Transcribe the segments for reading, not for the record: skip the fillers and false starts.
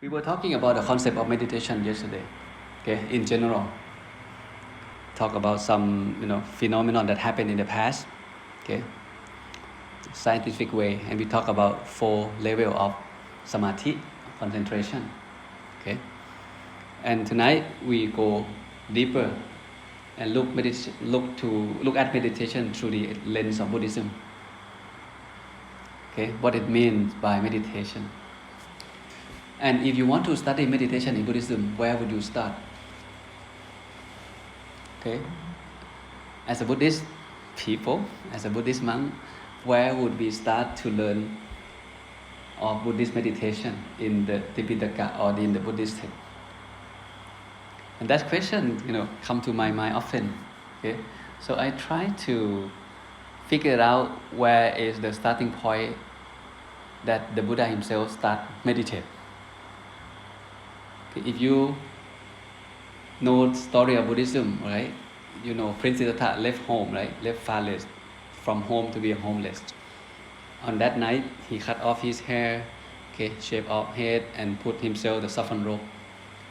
We were talking about the concept of meditation yesterday, okay, in general. Talk about some, phenomenon that happened in the past, okay, scientific way, and we talk about 4 level of samadhi, concentration, okay. And tonight we go deeper and look at meditation through the lens of Buddhism, okay, what it means by meditation. And if you want to study meditation in Buddhism, where would you start? Okay, as a Buddhist people, as a Buddhist monk, where would we start to learn of Buddhist meditation in the Tipitaka or in the Buddhist text? And that question, come to my mind often. Okay, so I try to figure out where is the starting point that the Buddha himself start meditate. Okay, if you know the story of Buddhism, right? Prince Siddhartha left home, right? Left fatherless from home to be homeless. On that night, he cut off his hair, okay, shaved off head, and put himself the saffron robe.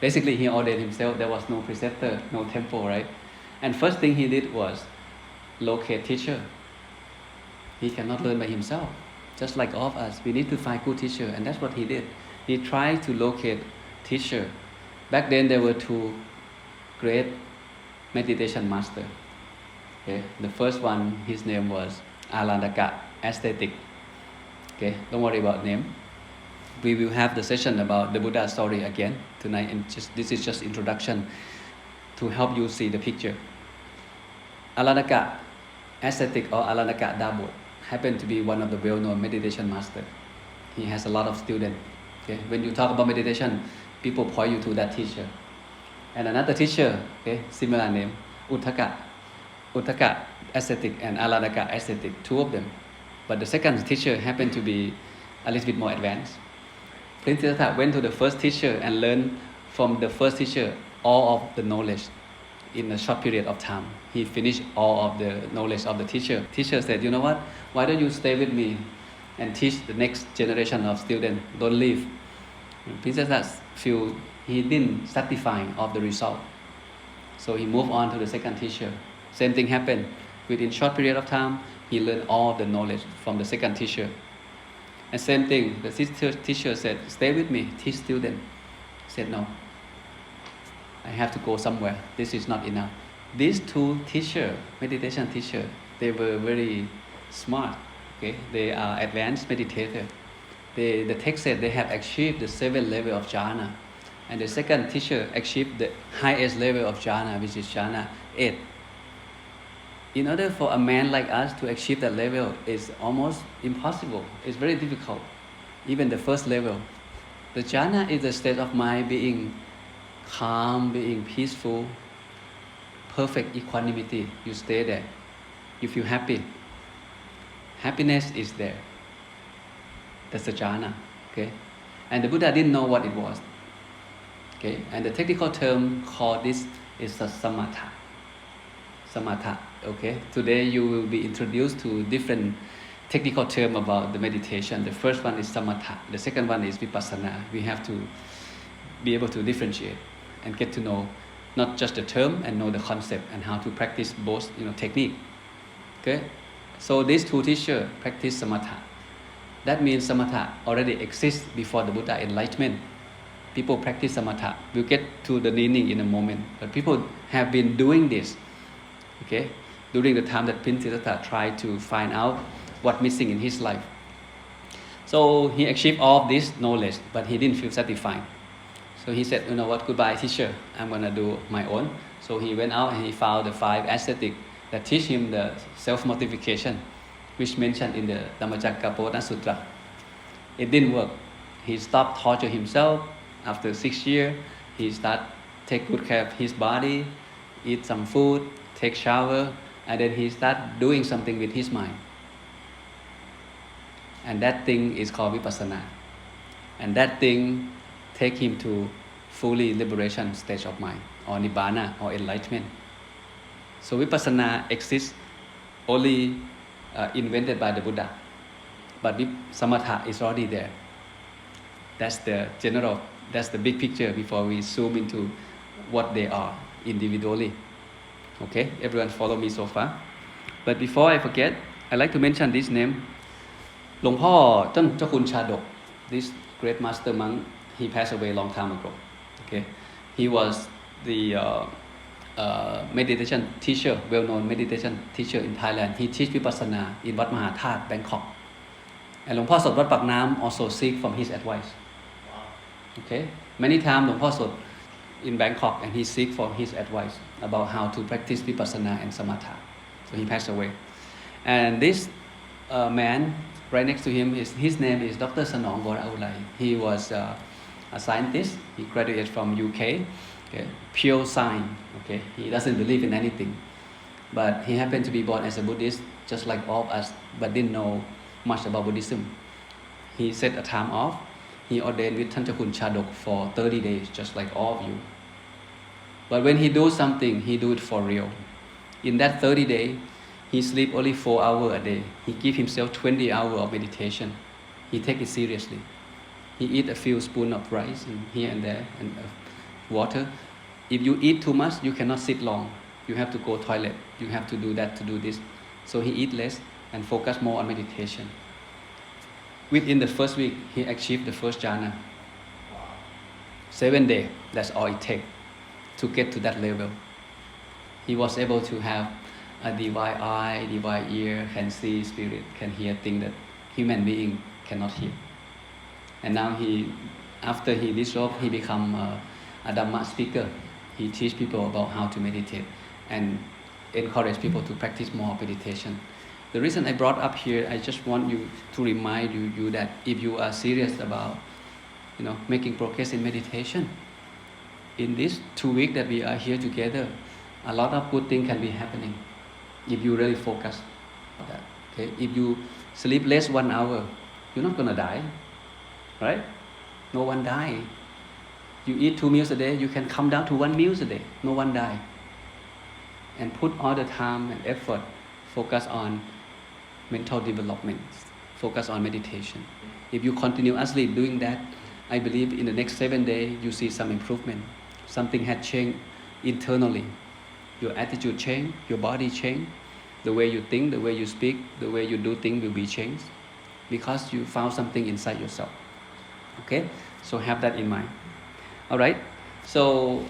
Basically, he ordered himself. There was no preceptor, no temple, right? And first thing he did was locate teacher. He cannot learn by himself. Just like all of us, we need to find good teacher, and that's what he did. He tried to locate teacher. Back then, there were 2 great meditation master. Okay, the first one, his name was Alandaka, ascetic. Okay, don't worry about name. We will have the session about the Buddha story again tonight, and this is just introduction to help you see the picture. Alandaka, ascetic or Alandaka Dabot, happened to be one of the well-known meditation master. He has a lot of students. Okay, when you talk about meditation, people point you to that teacher. And another teacher, okay, similar name, Uttaka ascetic and Aladaka ascetic, 2 of them. But the second teacher happened to be a little bit more advanced. Prince Siddhartha went to the first teacher and learned from the first teacher all of the knowledge in a short period of time. He finished all of the knowledge of the teacher. Teacher said, you know what, why don't you stay with me and teach the next generation of students, don't leave. Prince Siddhartha feel he didn't satisfy of the result. So he moved on to the second teacher. Same thing happened. Within short period of time, he learned all of the knowledge from the second teacher. And same thing, the teacher said, stay with me, teach students. He said, no, I have to go somewhere. This is not enough. These 2 teachers, meditation teacher, they were very smart. Okay, they are advanced meditators. The text said they have achieved the 7th level of jhana. And the second teacher achieved the highest level of jhana, which is jhana 8. In order for a man like us to achieve that level is almost impossible. It's very difficult. Even the first level. The jhana is the state of mind being calm, being peaceful, perfect equanimity. You stay there. You feel happy. Happiness is there. That's the jhana. Okay? And the Buddha didn't know what it was. Okay? And the technical term called this is the samatha. Samatha. Okay? Today you will be introduced to different technical terms about the meditation. The first one is samatha. The second one is vipassana. We have to be able to differentiate and get to know not just the term and know the concept and how to practice both technique. Okay? So these 2 teachers practice samatha. That means samatha already exists before the Buddha enlightenment. People practice samatha. We'll get to the meaning in a moment. But people have been doing this, okay, during the time that Prince Siddhartha tried to find out what's missing in his life. So he achieved all of this knowledge, but he didn't feel satisfied. So he said, you know what, goodbye teacher, I'm going to do my own. So he went out and he found the 5 ascetics that teach him the self-mortification, which mentioned in the Dhammacakkappavattana Sutra. It didn't work. He stopped torturing himself. After 6 years, he started take good care of his body, eat some food, take shower, and then he started doing something with his mind. And that thing is called vipassana. And that thing take him to fully liberation stage of mind, or nibbana, or enlightenment. So vipassana exists only invented by the Buddha. But samatha is already there. That's the general That's the big picture before we zoom into what they are individually. Okay, everyone follow me so far. But before I forget, I'd like to mention this name. หลวงพ่อเจ้าคุณชาดก this great master monk, he passed away a long time ago. Okay, he was the meditation teacher, well-known meditation teacher in Thailand. He teach vipassana in Wat Maha That, Bangkok. And หลวงพ่อสดวัดปากน้ำ also seek from his advice. Okay, many times หลวงพ่อสด in Bangkok and he seek for his advice about how to practice vipassana and samatha. So he passed away. And this man right next to him is his name is Dr. Sanong Boraulai. He was a scientist. He graduated from UK. Okay, pure science. Okay, he doesn't believe in anything, but he happened to be born as a Buddhist, just like all of us, but didn't know much about Buddhism. He set a time off. He ordained with Thanajayo Chadok for 30 days, just like all of you. But when he do something, he do it for real. In that 30 days, he sleep only 4 hours a day. He give himself 20 hours of meditation. He take it seriously. He eat a few spoons of rice and here and there and water. If you eat too much, you cannot sit long. You have to go toilet. You have to do that to do this. So he eat less and focus more on meditation. Within the first week, he achieved the first jhana. 7 days, that's all it takes to get to that level. He was able to have a divine eye, divine ear, can see spirit, can hear things that human being cannot hear. And now after he dissolved, he become a Dhamma speaker. He teach people about how to meditate and encourage people to practice more meditation. The reason I brought up here, I just want you to remind you that if you are serious about, making progress in meditation, in these 2 weeks that we are here together, a lot of good things can be happening if you really focus on that. Okay, if you sleep less 1 hour, you're not gonna die, right? No one die. You eat 2 meals a day, you can come down to 1 meal a day. No one die. And put all the time and effort, focus on mental development, focus on meditation. If you continuously doing that, I believe in the next 7 days you see some improvement. Something had changed internally. Your attitude change, your body change, the way you think, the way you speak, the way you do things will be changed because you found something inside yourself. Okay, so have that in mind. All right, so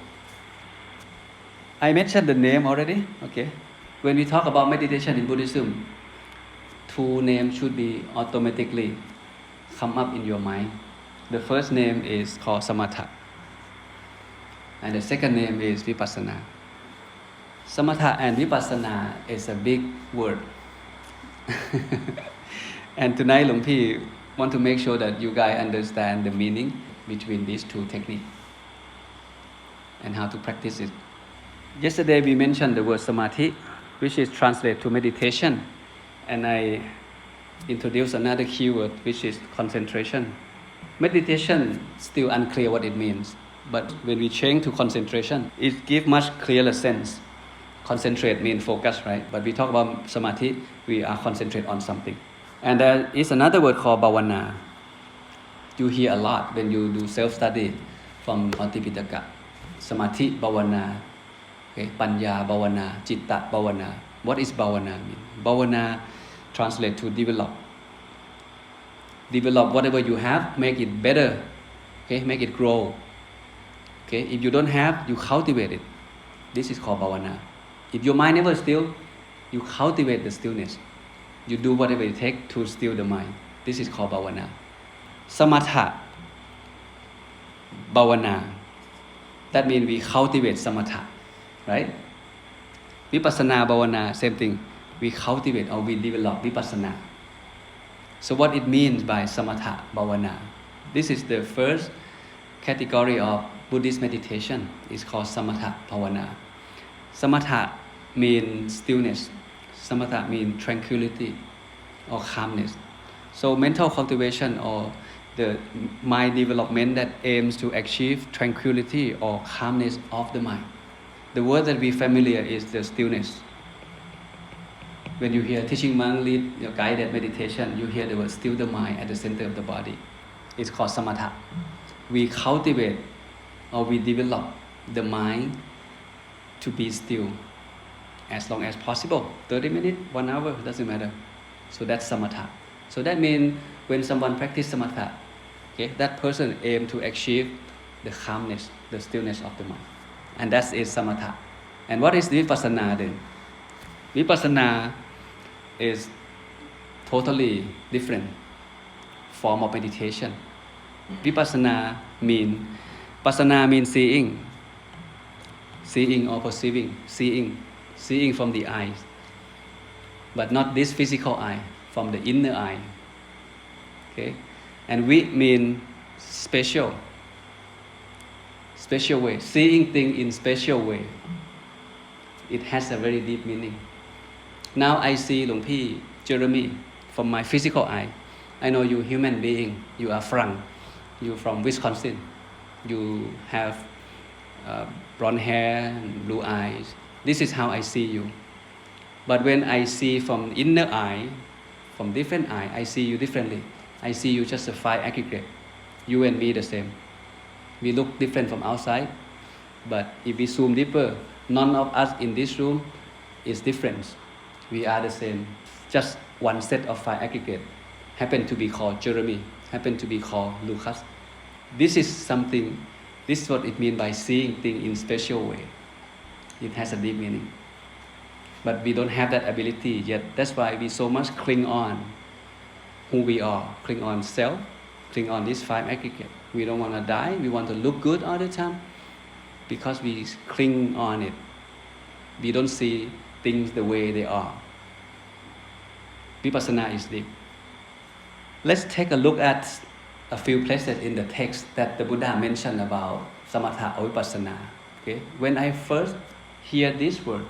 I mentioned the name already. Okay, when we talk about meditation in Buddhism, 2 names should be automatically come up in your mind. The first name is called samatha, and the second name is vipassana. Samatha and vipassana is a big word. And tonight, Luang Pi want to make sure that you guys understand the meaning between these 2 techniques and how to practice it. Yesterday we mentioned the word samadhi, which is translated to meditation, and I introduced another keyword, which is concentration. Meditation still unclear what it means, but when we change to concentration, it gives much clearer sense. Concentrate means focus, right? But we talk about samadhi, we are concentrate on something. And there is another word called bhavana. You hear a lot when you do self-study from Tipitaka. Samadhi bhavana, okay? Panya bhavana, citta bhavana. What is bhavana mean? Bhavana translate to develop. Develop whatever you have, make it better, okay? Make it grow. Okay? If you don't have, you cultivate it. This is called bhavana. If your mind never still, you cultivate the stillness. You do whatever it takes to still the mind. This is called bhavana. Samatha, bhavana. That means we cultivate samatha, right? Vipassana, bhavana, same thing. We cultivate or we develop vipassana. So what it means by samatha, bhavana? This is the first category of Buddhist meditation. It's called samatha, bhavana. Samatha means stillness. Samatha means tranquility or calmness. So mental cultivation or the mind development that aims to achieve tranquility or calmness of the mind. The word that we familiar is the stillness. When you hear teaching monk lead your guided meditation, you hear the word still the mind at the center of the body. It's called samatha. we cultivate or we develop the mind to be still as long as possible. 30 minutes, 1 hour, doesn't matter. So that's samatha. So that means when someone practices samatha, okay, that person aim to achieve the calmness, the stillness of the mind. And that is samatha. And what is vipassana then? Vipassana is totally different form of meditation. Vipassana means seeing or perceiving, seeing from the eyes, but not this physical eye, from the inner eye. Okay, and we mean special way, seeing things in special way. It has a very deep meaning. Now I see Luang Pi Jeremy from my physical eye. I know you human being, you are Frank, you from Wisconsin, you have blonde hair and blue eyes. This is how I see you. But when I see from inner eye, from different eye, I see you differently. I see you just a 5 aggregate. You and me the same. We look different from outside, but if we zoom deeper, none of us in this room is different. We are the same. Just one set of 5 aggregate happen to be called Jeremy, happen to be called Lucas. This is what it means by seeing things in special way. It has a deep meaning. But we don't have that ability yet. That's why we so much cling on who we are, cling on self, cling on these 5 aggregate. We don't want to die, we want to look good all the time. Because we cling on it, we don't see things the way they are. Vipassana is deep. Let's take a look at a few places in the text that the Buddha mentioned about samatha or vipassana. Okay? When I first hear this word,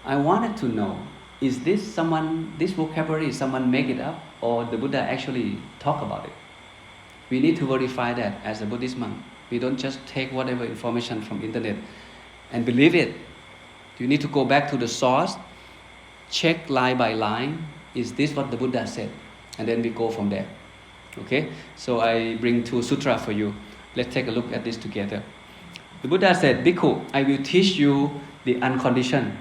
I wanted to know, is this vocabulary, someone make it up, or the Buddha actually talk about it? We need to verify that as a Buddhist monk. We don't just take whatever information from internet and believe it. You need to go back to the source, check line by line, is this what the Buddha said? And then we go from there. Okay? So I bring 2 sutra for you. Let's take a look at this together. The Buddha said, Bhikkhu, I will teach you the unconditioned,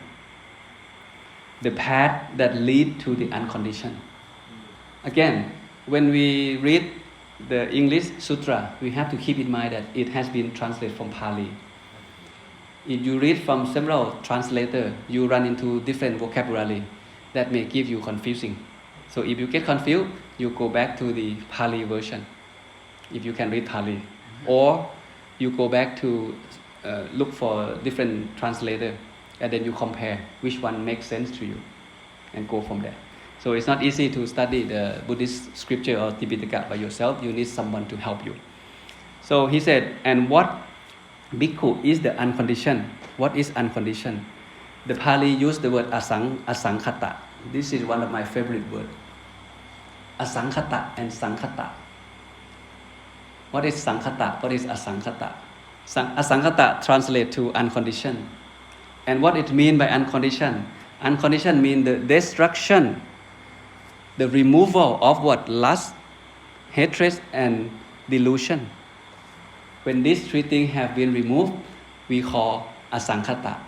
the path that lead to the unconditioned. Again, when we read the English sutra, we have to keep in mind that it has been translated from Pali. If you read from several translators, you run into different vocabulary that may give you confusing. So if you get confused, you go back to the Pali version, if you can read Pali. Or you go back to look for different translator, and then you compare which one makes sense to you, and go from there. So it's not easy to study the Buddhist scripture or Tipitaka by yourself. You need someone to help you. So he said, and what Bhikkhu is the unconditioned? What is unconditioned? The Pali used the word asankhata. This is one of my favorite words. Asankhata and sankhata. What is sankhata? What is asankhata? Asankhata translates to unconditioned. And what it means by unconditioned? Unconditioned means the destruction, the removal of what? Lust, hatred, and delusion. When these 3 things have been removed, we call asankhata,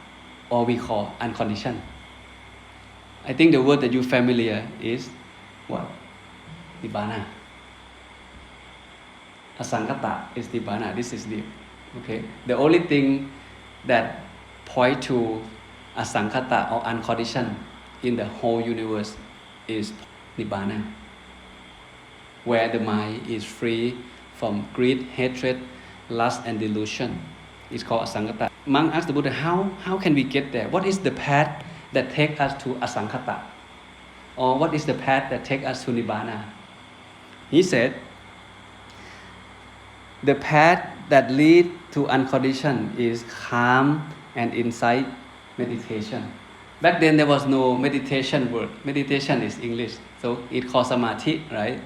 or we call unconditioned. I think the word that you're familiar is what? Nibbana. Asankhata is Nibbana. This is deep. Okay? The only thing that point to asankhata or unconditioned in the whole universe is Nibbana, where the mind is free from greed, hatred, lust, and delusion. It's called asankhata. Monk asked the Buddha, how can we get there? What is the path that takes us to asankhata? Or what is the path that takes us to Nibbana? He said, the path that leads to unconditioned is calm and insight meditation. Back then there was no meditation word. Meditation is English, so it called samadhi, right?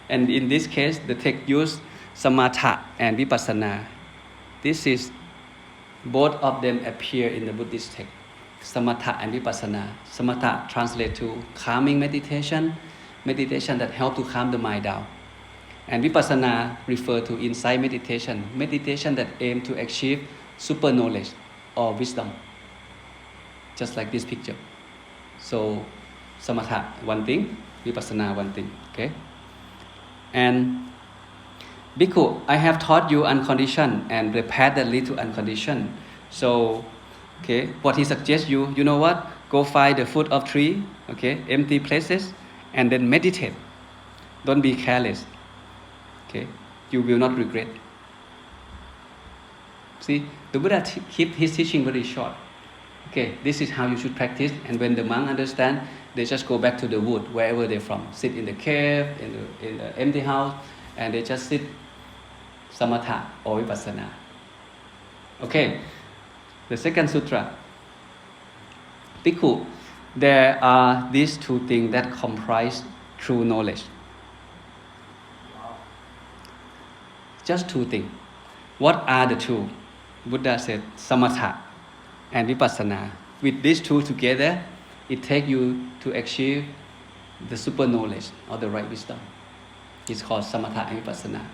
And in this case, the text used samatha and vipassana. Both of them appear in the Buddhist text. Samatha and vipassana. Samatha translates to calming meditation, meditation that helps to calm the mind down. And vipassana refer to insight meditation, meditation that aim to achieve super knowledge or wisdom, just like this picture. So samatha one thing, vipassana one thing. Okay. And Bhikkhu, I have taught you unconditioned and the path that lead to unconditioned. So, okay, what he suggests you know what? Go find the foot of tree, okay, empty places, and then meditate. Don't be careless. Okay, you will not regret. See, the Buddha keep his teaching very short. Okay, this is how you should practice. And when the monk understand, they just go back to the wood, wherever they're from. Sit in the cave, in the empty house, and they just sit samatha or vipassana. Okay, the second sutra. Bhikkhu, there are these two things that comprise true knowledge. Just two things. What are the two? Buddha said samatha and vipassana. With these two together, it takes you to achieve the super knowledge or the right wisdom. It's called samatha and vipassana.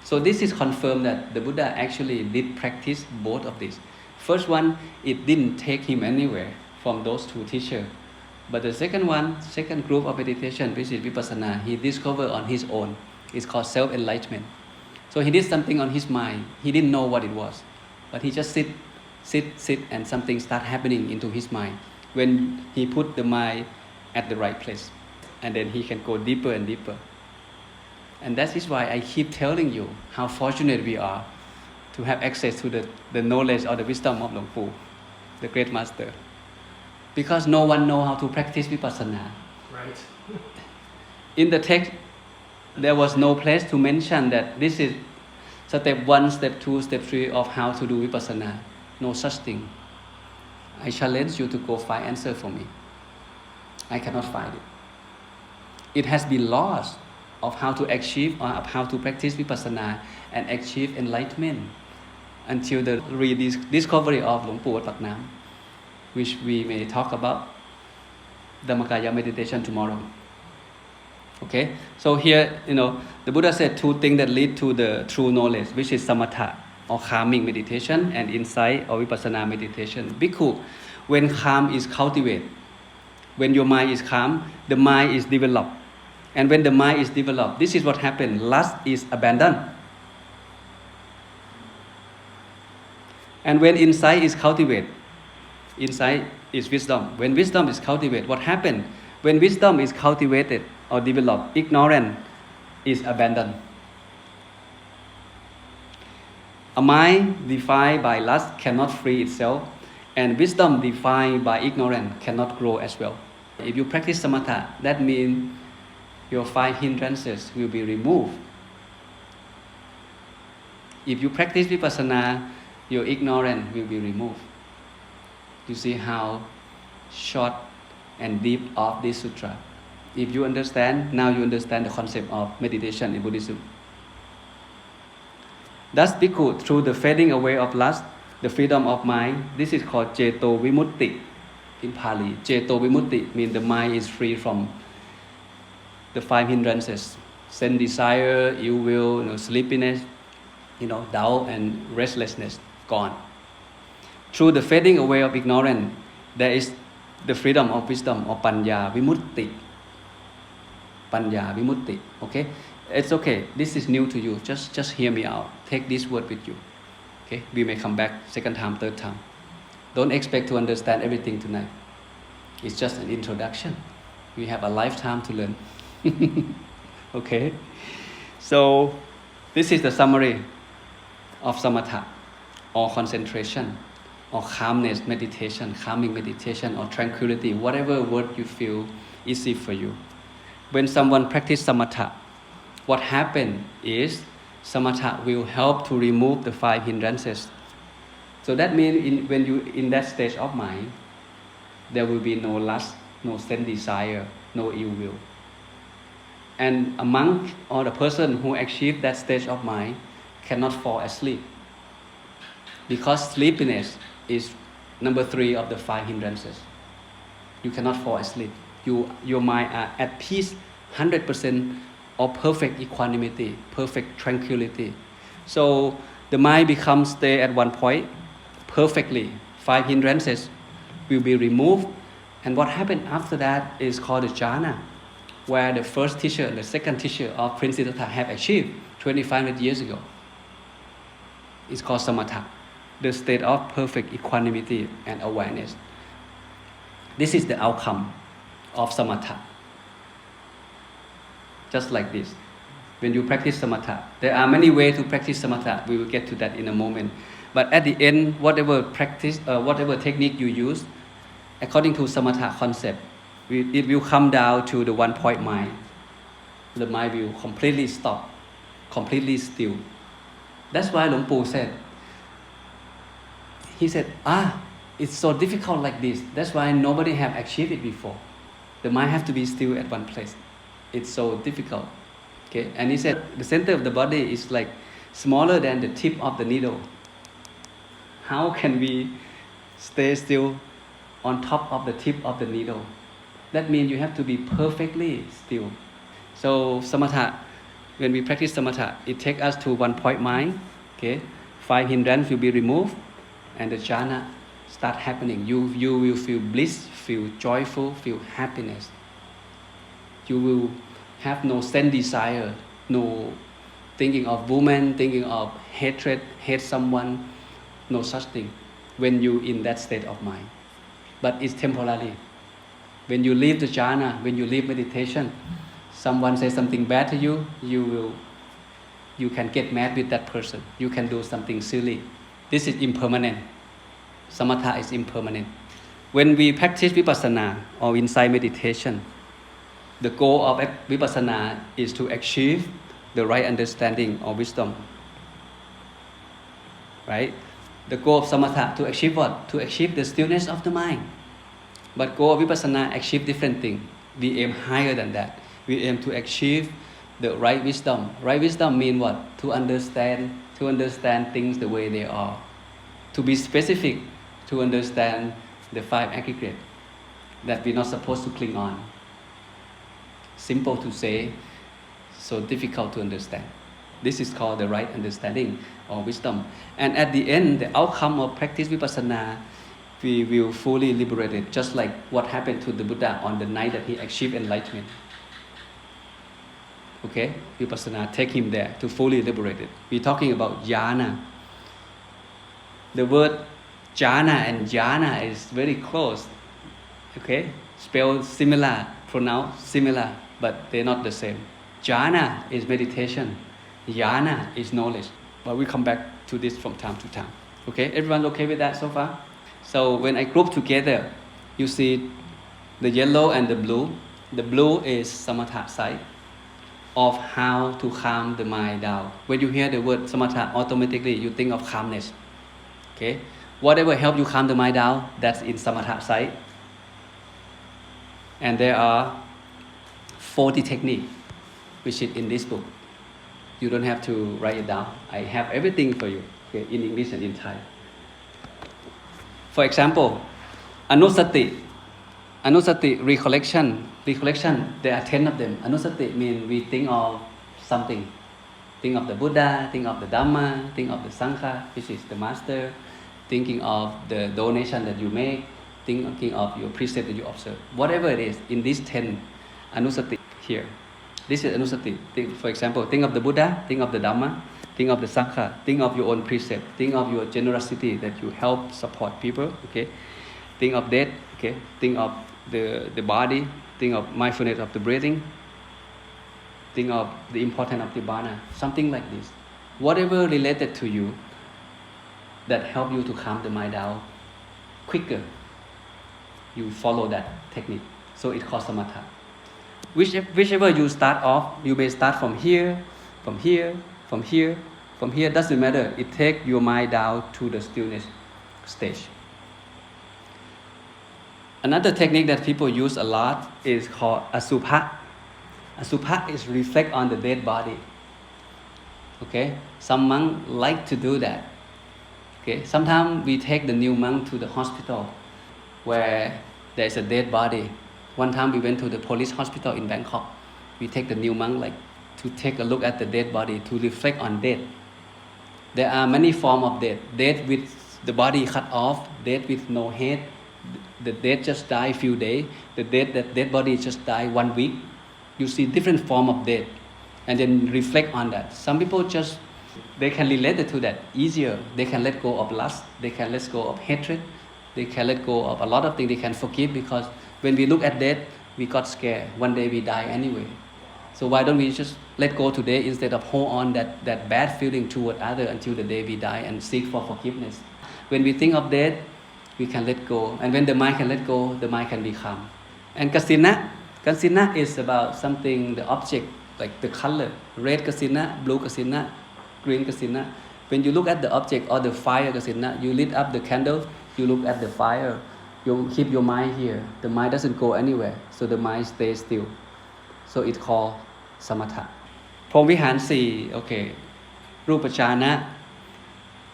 So this is confirmed that the Buddha actually did practice both of these. First one, it didn't take him anywhere from those two teachers. But the second group of meditation, which is vipassana, he discovered on his own. It's called self-enlightenment. So he did something on his mind. He didn't know what it was. But he just sit, and something start happening into his mind. When he put the mind at the right place. And then he can go deeper and deeper. And that is why I keep telling you how fortunate we are to have access to the knowledge or the wisdom of Luang Pu, the great master. Because no one knows how to practice vipassana. Right. In the text, there was no place to mention that this is step 1, step 2, step 3 of how to do vipassana. No such thing. I challenge you to go find answer for me. I cannot find it. It has been lost of how to achieve or of how to practice vipassana and achieve enlightenment until the rediscovery of Luang Pu Wat Pak Nam, which we may talk about Dhammakaya meditation tomorrow. Okay, so here, the Buddha said two things that lead to the true knowledge, which is samatha or calming meditation and insight or vipassana meditation. Bhikkhu, when calm is cultivated, when your mind is calm, the mind is developed. And when the mind is developed, this is what happens. Lust is abandoned. And when insight is cultivated, insight is wisdom. When wisdom is cultivated, what happens? When wisdom is cultivated or developed, ignorance is abandoned. A mind defined by lust cannot free itself, and wisdom defined by ignorance cannot grow as well. If you practice samatha, that means your 5 hindrances will be removed. If you practice vipassana, your ignorance will be removed. You see how short and deep of this sutra. If you understand, now you understand the concept of meditation in Buddhism. Thus, Bhikkhu, through the fading away of lust, the freedom of mind, this is called Ceto Vimutti in Pali. Ceto Vimutti means the mind is free from the 5 hindrances: sense desire, ill will, sleepiness, doubt and restlessness, gone. Through the fading away of ignorance, there is the freedom of wisdom or panya vimutti. Panya vimutti. Okay, it's okay. This is new to you. Just hear me out. Take this word with you. Okay, we may come back second time, third time. Don't expect to understand everything tonight. It's just an introduction. We have a lifetime to learn. Okay, so this is the summary of samatha or concentration or calmness meditation, calming meditation or tranquility, whatever word you feel easy for you. When someone practices samatha, what happens is samatha will help to remove the 5 hindrances. So that means when you in that stage of mind, there will be no lust, no sense desire, no ill will. And a monk or the person who achieves that stage of mind cannot fall asleep, because sleepiness is number 3 of the 5 hindrances. You cannot fall asleep. Your mind are at peace 100% or perfect equanimity, perfect tranquility. So the mind becomes stay at one point perfectly. 5 hindrances will be removed. And what happened after that is called the jhana, where the first teacher and the second teacher of Prince Siddhartha have achieved 2,500 years ago. It's called samatha, the state of perfect equanimity and awareness. This is the outcome of samatha. Just like this. When you practice samatha, there are many ways to practice samatha. We will get to that in a moment. But at the end, whatever practice, whatever technique you use, according to samatha concept, it will come down to the one point mind. The mind will completely stop, completely still. That's why Luang Pu said, he said, it's so difficult like this. That's why nobody have achieved it before. The mind have to be still at one place. It's so difficult. Okay, and he said the center of the body is like smaller than the tip of the needle. How can we stay still on top of the tip of the needle? That means you have to be perfectly still. So samatha, when we practice samatha, it takes us to one point mind. Okay, 5 hindrances will be removed, and the jhana start happening. You will feel bliss, feel joyful, feel happiness. You will have no sense desire, no thinking of woman, thinking of hatred, hate someone, no such thing when you in that state of mind. But it's temporary. When you leave the jhana, when you leave meditation, someone says something bad to you, you can get mad with that person. You can do something silly. This is impermanent. Samatha is impermanent. When we practice vipassana or inside meditation, the goal of vipassana is to achieve the right understanding or wisdom. Right? The goal of samatha to achieve what? To achieve the stillness of the mind. But goal of vipassana achieve different things. We aim higher than that. We aim to achieve the right wisdom. Right wisdom means what? To understand things the way they are. To be specific, to understand the 5 aggregates that we're not supposed to cling on. Simple to say, so difficult to understand. This is called the right understanding or wisdom. And at the end, the outcome of practice vipassana, we will fully liberated, just like what happened to the Buddha on the night that he achieved enlightenment. Okay, vipassana take him there to fully liberated. We're talking about jhana. The word jhana and jhana is very close. Okay, spelled similar, pronounced similar, but they're not the same. Jhana is meditation. Jhana is knowledge. But we come back to this from time to time. Okay, everyone okay with that so far? So when I group together, you see the yellow and the blue. The blue is samatha side of how to calm the mind down. When you hear the word samatha, automatically you think of calmness. Okay, whatever help you calm the mind down, that's in samatha side. And there are 40 techniques, which is in this book. You don't have to write it down. I have everything for you, okay, in English and in Thai. For example, anusati, recollection, there are 10 of them. Anusati means we think of something. Think of the Buddha, think of the Dhamma, think of the Sangha, which is the master, thinking of the donation that you make, thinking of your precept that you observe. Whatever it is, in these 10 anusati here. This is anusati. For example, think of the Buddha, think of the Dhamma, think of the Sangha, think of your own precept, think of your generosity that you help support people, okay? Think of that, okay? Think of the body, think of mindfulness of the breathing, think of the importance of Nibbana, something like this. Whatever related to you that help you to calm the mind down quicker, you follow that technique. So it's called samatha. Whichever you start off, you may start from here, from here, from here, from here, doesn't matter. It takes your mind down to the stillness stage. Another technique that people use a lot is called asubha. Asubha is reflect on the dead body. Okay, some monks like to do that. Okay, sometimes we take the new monk to the hospital where there is a dead body. One time we went to the police hospital in Bangkok. We take the new monk like to take a look at the dead body, to reflect on death. There are many forms of death. Death with the body cut off, death with no head, the dead just die few days, the dead body just die 1 week. You see different form of death, and then reflect on that. Some people just, they can relate to that easier. They can let go of lust, they can let go of hatred, they can let go of a lot of things, they can forgive, because when we look at death, we got scared. One day we die anyway. So why don't we just let go today instead of hold on that bad feeling toward others until the day we die and seek for forgiveness. When we think of death, we can let go. And when the mind can let go, the mind can be calm. And kasina is about something, the object, like the color. Red kasina, blue kasina, green kasina. When you look at the object or the fire kasina, you lit up the candle, you look at the fire, you keep your mind here. The mind doesn't go anywhere, so the mind stays still. So it's called samatha. พรหมวิหารสี่โอเครูปฌานะ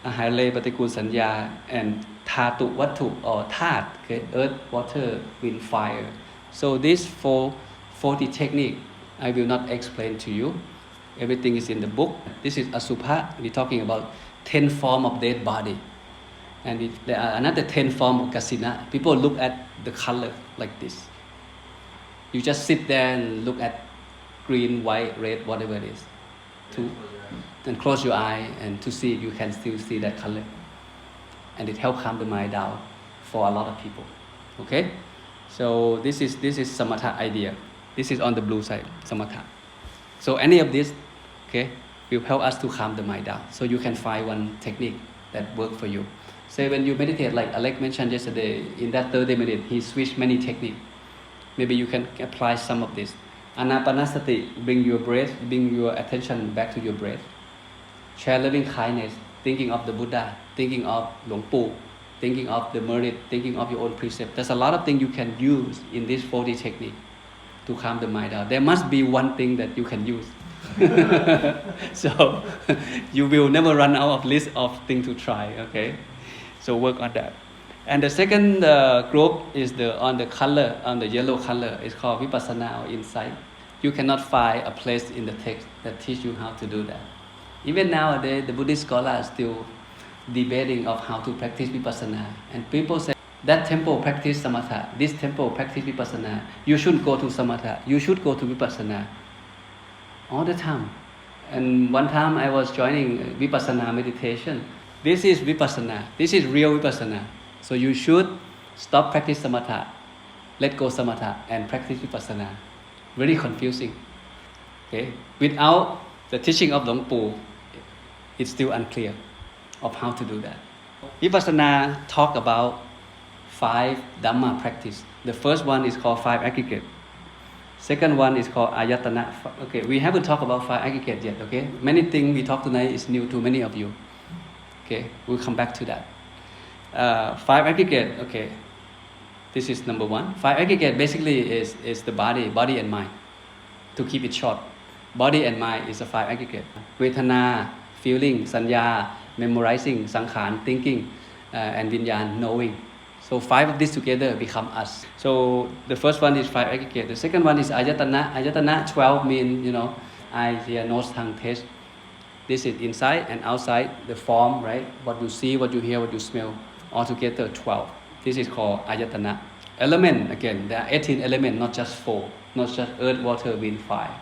อาหารเลปฏิกูลสัญญา and ธาตุวัตถุ or ธาตุ okay? Earth, water, wind, fire. So these 40 technique I will not explain to you. Everything is in the book. This is asubha. We're talking about 10 form of dead body, and there are another 10 form of kasina. People look at the color like this. You just sit there and look at green, white, red, whatever it is, and close your eye and to see, you can still see that color, and it helps calm the mind down for a lot of people. Okay, so this is samatha idea. This is on the blue side, samatha. So any of this, okay, will help us to calm the mind down. So you can find one technique that works for you. Say when you meditate, like Alec mentioned yesterday, in that 30 minutes, he switched many techniques. Maybe you can apply some of this. Anapanasati, bring your breath, bring your attention back to your breath. Share loving kindness, thinking of the Buddha, thinking of Luang Pu, thinking of the merit, thinking of your own precept. There's a lot of things you can use in this 40 technique to calm the mind down. There must be one thing that you can use. So you will never run out of list of things to try. Okay, so work on that. And the second group is on the color, on the yellow color. It's called vipassana or insight. You cannot find a place in the text that teach you how to do that. Even nowadays, the Buddhist scholars are still debating of how to practice vipassana. And people say, that temple practice samatha, this temple practice vipassana. You shouldn't go to samatha, you should go to vipassana. All the time. And one time I was joining vipassana meditation. This is vipassana, this is real vipassana. So you should stop practice samatha, let go samatha, and practice vipassana. Very confusing. Okay? Without the teaching of Luang Pu, it's still unclear of how to do that. Vipassana talk about 5 Dhamma practice. The first one is called 5 aggregate. Second one is called ayatana. Okay, we haven't talked about 5 aggregate yet. Okay, many things we talk tonight is new to many of you. Okay, we'll come back to that. 5 aggregate, okay, this is number 1. 5 aggregate basically is the body and mind. To keep it short, body and mind is a 5 aggregate. Vedana, feeling, sanya, memorizing, sankhan, thinking, and vinyan, knowing. So 5 of these together become us. So the first one is 5 aggregate. The second one is ayatana. Ayatana 12 means, eye, ear, nose, tongue, taste. This is inside and outside, the form, right? What you see, what you hear, what you smell. Altogether 12. This is called ayatana. Element, again, there are 18 elements, not just 4. Not just earth, water, wind, fire.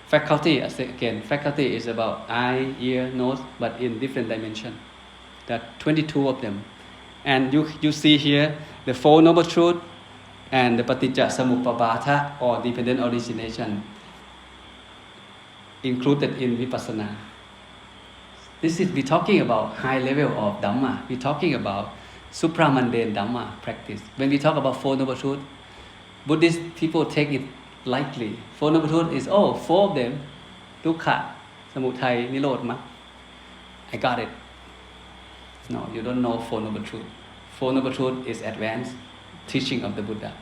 Faculty, again, faculty is about eye, ear, nose, but in different dimensions. There are 22 of them. And you see here the 4 Noble Truths and the Paticca Samuppabbata, or dependent origination, included in Vipassana. We're talking about high level of Dhamma. We're talking about supramundane Dhamma practice. When we talk about 4 Noble Truths, Buddhist people take it lightly. 4 Noble Truths is, 4 of them, Dukkha, Samudaya, Nirodha, Mokha. I got it. No, you don't know 4 Noble Truths. 4 Noble Truths is advanced teaching of the Buddha.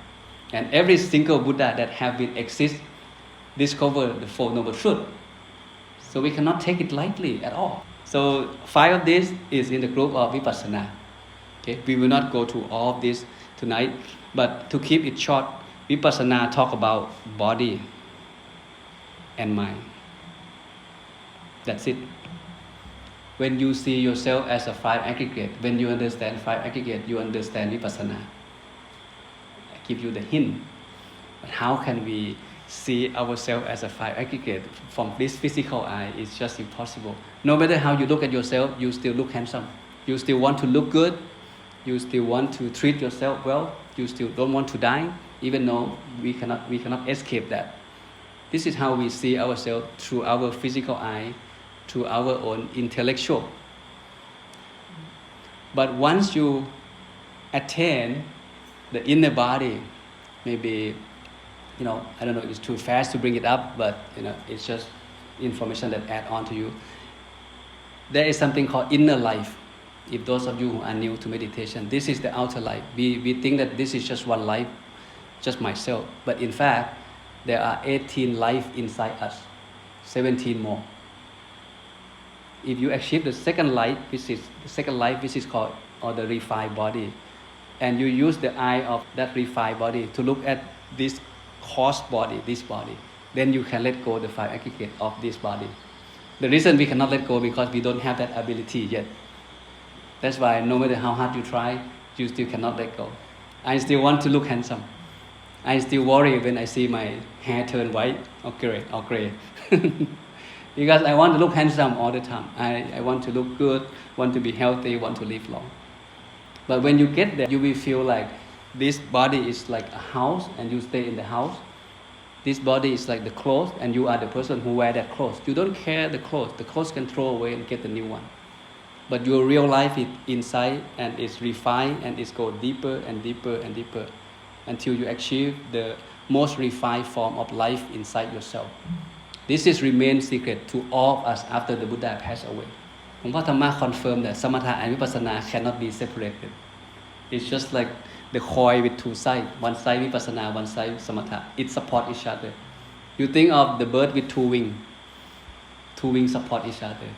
And every single Buddha that have been exist discovered the 4 Noble Truths. So we cannot take it lightly at all. So 5 of this is in the group of Vipassana. Okay? We will not go to all of this tonight, but to keep it short, Vipassana talk about body and mind. That's it. When you see yourself as a five aggregate, when you understand five aggregate, you understand vipassana. I give you the hint. But how can we see ourselves as a five aggregate from this physical eye? It's just impossible. No matter how you look at yourself, you still look handsome. You still want to look good. You still want to treat yourself well. You still don't want to die, even though we cannot escape that. This is how we see ourselves through our physical eye, through our own intellectual. But once you attain the inner body, maybe, I don't know, it's too fast to bring it up, but it's just information that add on to you. There is something called inner life. If those of you who are new to meditation, this is the outer life. We think that this is just one life, just myself. But in fact, there are 18 lives inside us, 17 more. If you achieve the second life, which is called, or the refined body, and you use the eye of that refined body to look at this coarse body, this body, then you can let go the five aggregate of this body. The reason we cannot let go because we don't have that ability yet. That's why no matter how hard you try, you still cannot let go. I still want to look handsome. I still worry when I see my hair turn white or gray. Because I want to look handsome all the time. I want to look good, want to be healthy, want to live long. But when you get there, you will feel like this body is like a house and you stay in the house. This body is like the clothes and you are the person who wear that clothes. You don't care the clothes. The clothes can throw away and get a new one. But your real life is inside and it's refined and it's go deeper and deeper and deeper until you achieve the most refined form of life inside yourself. This is remain secret to all of us after the Buddha passed away. Hongpa Thamma confirmed that samatha and vipassana cannot be separated. It's just like the coin with two sides. One side vipassana, one side samatha. It supports each other. You think of the bird with two wings. Two wings support each other.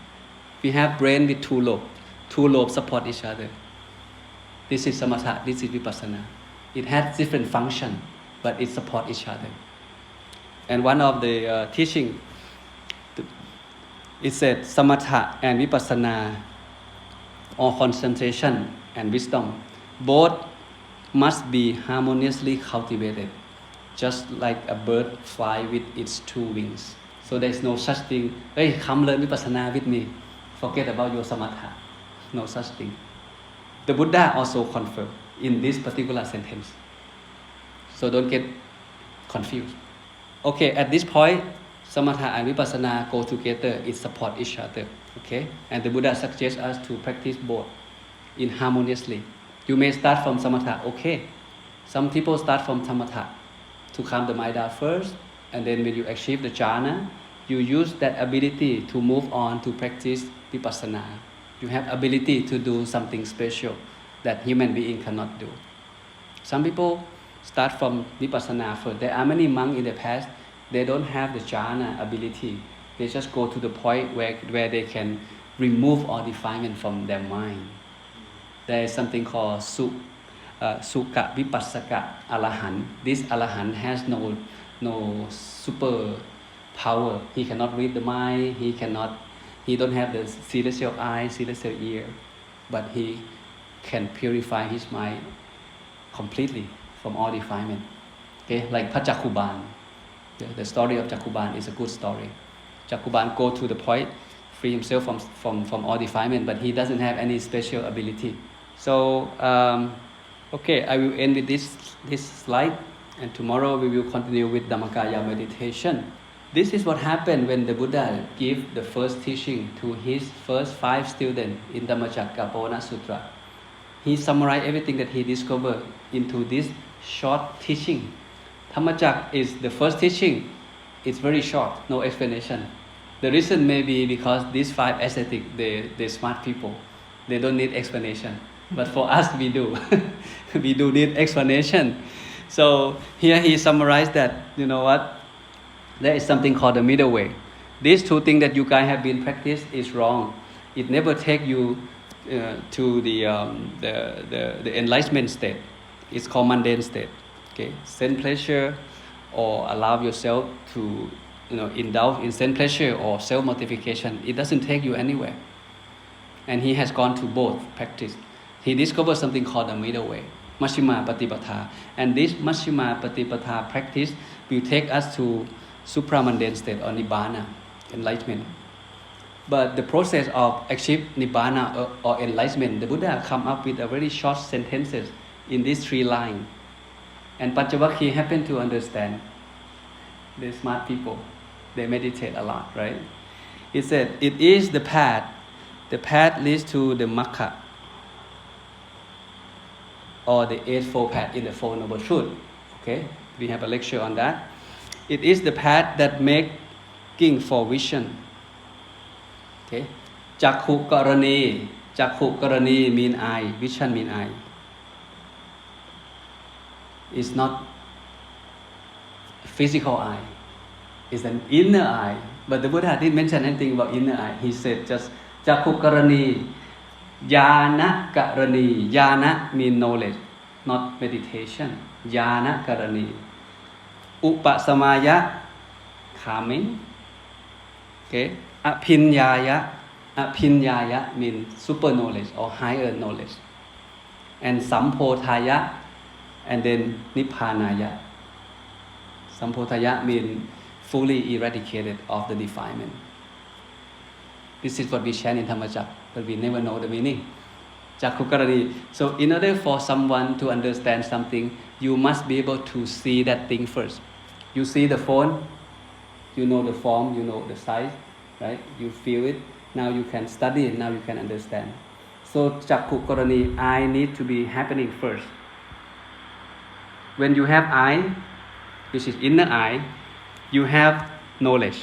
We have brain with two lobes. Two lobes support each other. This is samatha, this is vipassana. It has different function, but it supports each other. And one of the teaching, it said samatha and vipassana, or concentration and wisdom, both must be harmoniously cultivated, just like a bird fly with its two wings. So there is no such thing, hey, come learn vipassana with me. Forget about your samatha. No such thing. The Buddha also confirmed in this particular sentence. So don't get confused. Okay, at this point, samatha and vipassana go together, it support each other. Okay? And the Buddha suggests us to practice both in harmoniously. You may start from samatha, okay. Some people start from samatha to calm the mind down first, and then when you achieve the jhana, you use that ability to move on to practice vipassana. You have ability to do something special that human being cannot do. Some people start from vipassana first. There are many monks in the past, they don't have the jhana ability. They just go to the point where they can remove all defilement from their mind. There is something called Sukha Vipassaka Arahant. This Arahant has no super power. He cannot read the mind, he don't have the celestial eye, celestial ear, but he can purify his mind completely from all defilement. Okay, like Pachakuban. The story of Chakuban is a good story. Chakuban go to the point, free himself from all defilement, but he doesn't have any special ability. So, okay, I will end with this slide, and tomorrow we will continue with Dhammakaya meditation. This is what happened when the Buddha gave the first teaching to his first 5 students in Dhammacakkappavattana Sutra. He summarized everything that he discovered into this short teaching. Dhammacakka is the first teaching. It's very short, no explanation. The reason may be because these 5 ascetics, they're smart people. They don't need explanation. But for us, we do. We do need explanation. So here he summarized that, you know what? There is something called the middle way. These 2 things that you guys have been practiced is wrong. It never take you to the enlightenment state. It's called mundane state. Okay, sense pleasure or allow yourself to indulge in sense pleasure or self-mortification, it doesn't take you anywhere. And he has gone to both practice. He discovered something called the middle way, Majjhima Patipatha. And this Majjhima Patipatha practice will take us to supramundane state or Nibbana, enlightenment. But the process of achieve Nibbana or enlightenment, the Buddha come up with a very short sentences in these 3 lines. And Paccavakkhya happened to understand. They're smart people. They meditate a lot, right? He said, it is the path. The path leads to the Magga, or the Eightfold Path in the Four Noble Truths. Okay? We have a lecture on that. It is the path that making for vision. Okay? Chakhu Karani. Chakhu Karani mean eye. Vision mean eye. It's not physical eye. It's an inner eye. But the Buddha didn't mention anything about inner eye. He said just Chakhu Karani, Jnana Karani. Jnana means knowledge, not meditation. Jnana Karani. Upasamaya, calming. Okay. Abhinyaya. Abhinyaya means super knowledge or higher knowledge. And Sampodhaya, and then Nippanaya. Sampodhaya means fully eradicated of the defilement. This is what we chant in Dhammacakka, but we never know the meaning. Chakkukarani. So in order for someone to understand something, you must be able to see that thing first. You see the phone, you know the form, you know the size, right? You feel it. Now you can study it, now you can understand. So Chakkukarani, eye need to be happening first. When you have eye, which is inner eye, you have knowledge.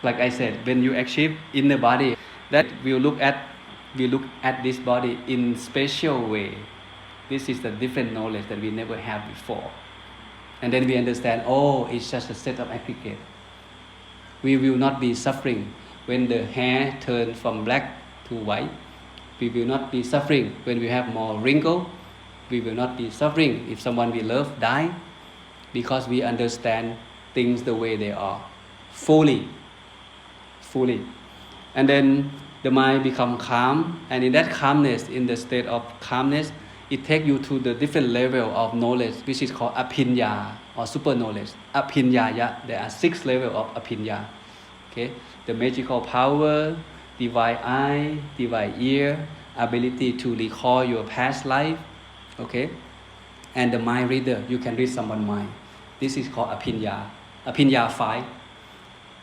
Like I said, when you achieve inner body, that we look at this body in special way. This is the different knowledge that we never have before. And then we understand, oh, it's just a set of aggregate. We will not be suffering when the hair turns from black to white. We will not be suffering when we have more wrinkle. We will not be suffering if someone we love die, because we understand things the way they are, fully. And then the mind become calm, and in that calmness, in the state of calmness, it takes you to the different level of knowledge, which is called abhinya or super knowledge. Abhinyaya, there are 6 levels of abhinya. Okay, the magical power, divine eye, divine ear, ability to recall your past life. Okay, and the mind reader, you can read someone's mind. This is called abhinya. Abhinya 5.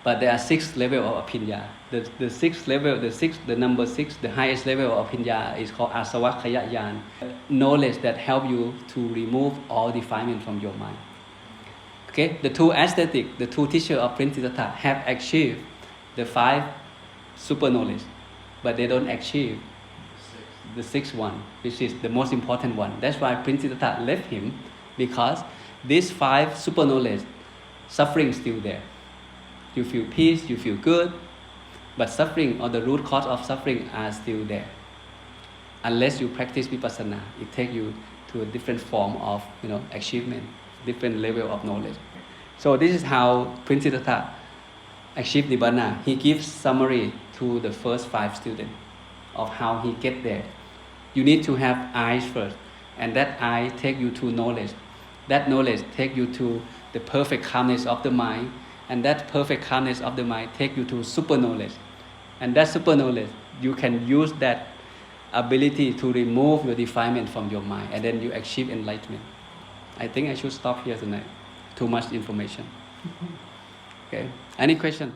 But there are 6 levels of abhinya. The sixth level, the number 6, the highest level of abhinya is called asavakkaya yan. Knowledge that help you to remove all defilement from your mind. Okay, the 2 ascetics, the 2 teachers of Prince Siddhartha have achieved the 5 super knowledge, but they don't achieve the 6th one, which is the most important one. That's why Prince Siddhartha left him, because these 5 super knowledge, suffering is still there. You feel peace, you feel good, but suffering or the root cause of suffering are still there. Unless you practice vipassana, it takes you to a different form of achievement, different level of knowledge. So this is how Prince Siddhartha achieved Nibbana. He gives summary to the first 5 students of how he get there. You need to have eyes first, and that eye take you to knowledge. That knowledge take you to the perfect calmness of the mind, and that perfect calmness of the mind take you to super knowledge. And that super knowledge, you can use that ability to remove your defilement from your mind, and then you achieve enlightenment. I think I should stop here tonight. Too much information. Okay. Any question?